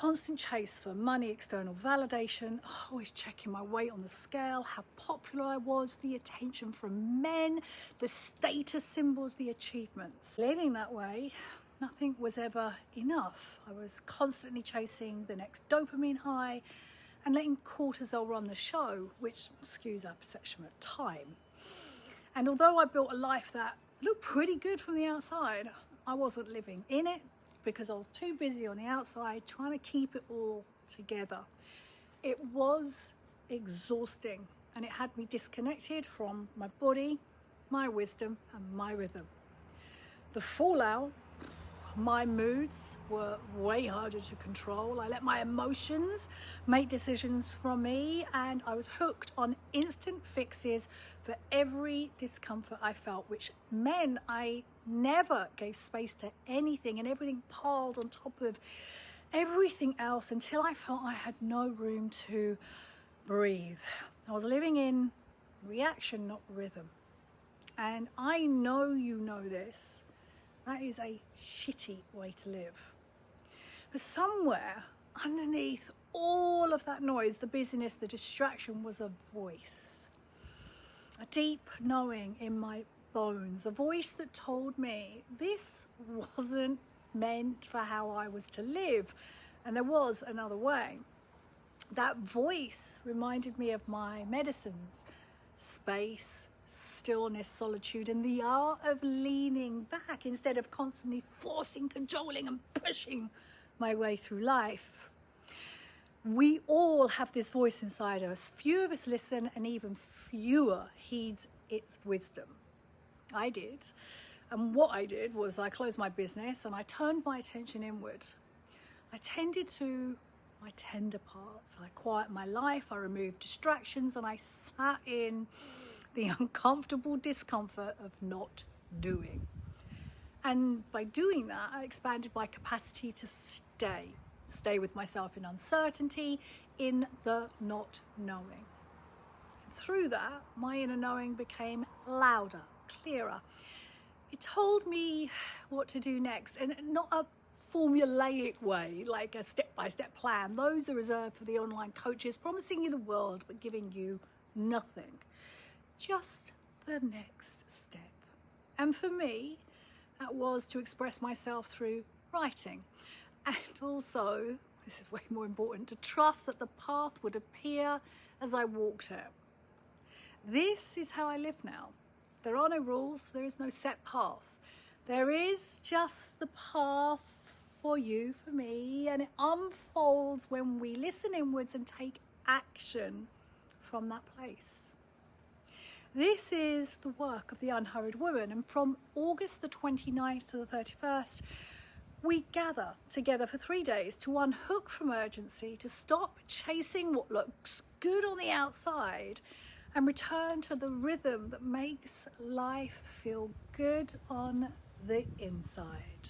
constant chase for money, external validation, always checking my weight on the scale, how popular I was, the attention from men, the status symbols, the achievements. Living that way, nothing was ever enough. I was constantly chasing the next dopamine high and letting cortisol run the show, which skews our perception of time. And although I built a life that looked pretty good from the outside, I wasn't living in it because I was too busy on the outside trying to keep it all together. It was exhausting, and it had me disconnected from my body, my wisdom, and my rhythm. The fallout, my moods were way harder to control. I let my emotions make decisions for me, and I was hooked on instant fixes for every discomfort I felt, which meant I never gave space to anything, and everything piled on top of everything else until I felt I had no room to breathe. I was living in reaction, not rhythm. And I know you know this. That is a shitty way to live. But somewhere underneath all of that noise, the busyness, the distraction, was a voice. A deep knowing in my bones. A voice that told me this wasn't meant for how I was to live. And there was another way. That voice reminded me of my medicines: space, stillness, solitude, and the art of leaning back instead of constantly forcing, cajoling, and pushing my way through life. We all have this voice inside us. Few of us listen, and even fewer heed its wisdom. I did. And what I did was I closed my business and I turned my attention inward. I tended to my tender parts. I quiet my life. I removed distractions, and I sat in the uncomfortable discomfort of not doing. And by doing that, I expanded my capacity to stay with myself in uncertainty, in the not knowing. And through that, my inner knowing became louder, clearer. It told me what to do next, and not a formulaic way, like a step-by-step plan. Those are reserved for the online coaches promising you the world but giving you nothing. Just the next step. And for me, that was to express myself through writing. And also, this is way more important, to trust that the path would appear as I walked it. This is how I live now. There are no rules, there is no set path. There is just the path for you, for me, and it unfolds when we listen inwards and take action from that place. This is the work of the Unhurried Woman, and from August the 29th to the 31st, we gather together for 3 days to unhook from urgency, to stop chasing what looks good on the outside, and return to the rhythm that makes life feel good on the inside.